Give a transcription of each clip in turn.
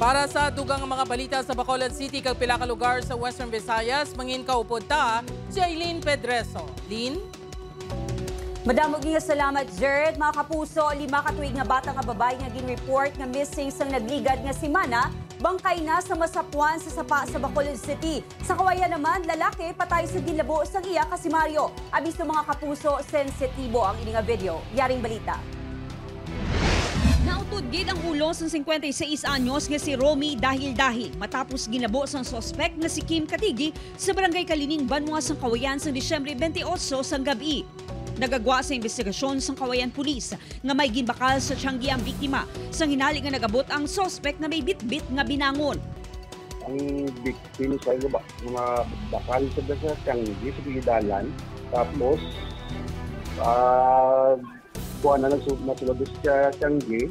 Para sa dugang mga balita sa Bacolod City kag pila ka lugar sa Western Visayas, mangin kaupod ta si Aileen Pedreso. Lin? Madamog nga salamat, Jared. Mga kapuso, 5 katuig nga bata nga babae nga gin-report nga missing sang nagligad nga simana, bangkay na sa masapuan sa sapa sa Bacolod City. Sa kawayan naman, lalaki patay sa ginlabo sang iya ka si Mario. Abiso mga kapuso, sensitibo ang ini nga video. Yaring balita. Nautod gid ang ulo sa 56 anyos nga si Romy dahil matapos ginabo sang suspect na si Kim Katigi sa barangay Kalining, Banwa sang Kawayan sa Disyembre 28 sang gabi. Nagagwa sa investigasyon sang Kawayan Police nga may ginbakal sa tiyanggi ang biktima sang hinali nga nagabot ang suspect na may bitbit nga binangon. Ang biktima sa mga bakal sa tiyanggi sa pigidalan, tapos kuha na nasulog sa tiyanggi,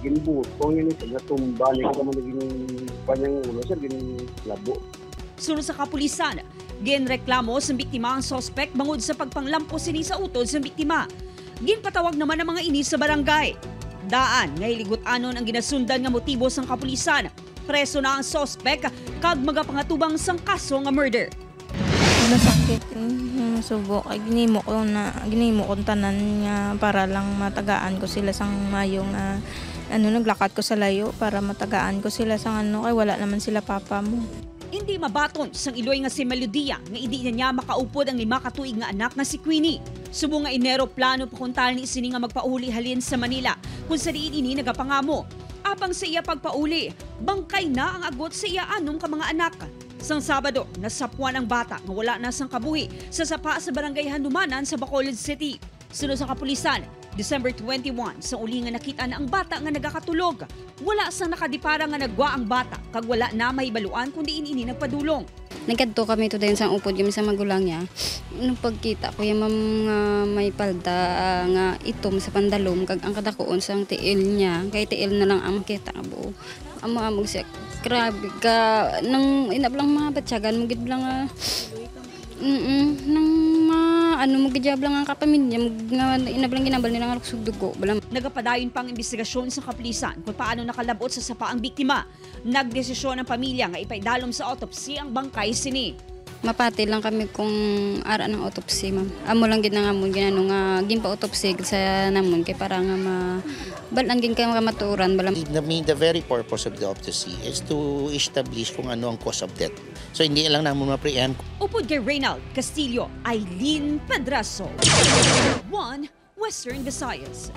ginbutong yun sa tumba, hindi ko naman naging kanyang ulo sa ginlabo. Sunod sa kapulisan, ginreklamo sa biktima ang suspect bangod sa pagpanglampos sini sa utod sa biktima. Ginpatawag naman ang mga inis sa barangay. Daan nga hiligot-anon ang ginasundan nga motibo sang kapulisan. Preso na ang suspect kag magapangatubang sang kaso nga murder. Nasakit subok ay ginimo ko tanan nga para lang matagaan ko sila sang mayong naglakat ko sa layo para matagaan ko sila sang kay wala naman sila papa mo. Hindi mabaton sang iloy nga si Melodia nga hindi niya makaupod ang 5 katuig nga anak nga si Queenie. Subo nga Enero plano pakuntal ni sini nga magpauli halin sa Manila kung sa diin ini nagapangamo. Apang sa iya pagpauli, bangkay na ang agot sa iya anom ka mga anak. Sang Sabado, nasapuan ang bata nga wala na sang kabuhi sa sapa sa barangay Hanumanan sa Bacolod City. Sunod sa kapulisan, December 21, sa uli nga nakita na ang bata nga nagakatulog. Wala sang nakadipara nga nagwa ang bata kag wala na mahibaluan kundi ini nagpadulong. Nagkadto kami to din sang upod kami sa magulang niya. Nung pagkita ko yung may palda nga itom sa pandalom kag ang kadakuon sang tiil niya. Kay tiil na lang ang makita nga buo. Amo siya. Grabe ka. Nang inablang mga batsyagan mo gid lang nang mo gid lang ang kapamilya nga inablang ginambal nila nga luksog dugo. Nagapadayon pang investigasyon sa kapulisan kung paano nakalabot sa sapa ang biktima. Nagdesisyon ang pamilya nga ipaidalom sa autopsy ang bangkay sini. Mapati lang kami kung ara ng autopsy, ma'am. Amo lang gid na nga mo ginano nga ginpa-autopsy sa namon kay para nga balan gin kay maturan balam. The very purpose of the autopsy is to establish kung ano ang cause of death. So hindi lang namin ma-preempt. Upod kay Reynald Castillo, Aileen Pedreso. 1 Western Visayas.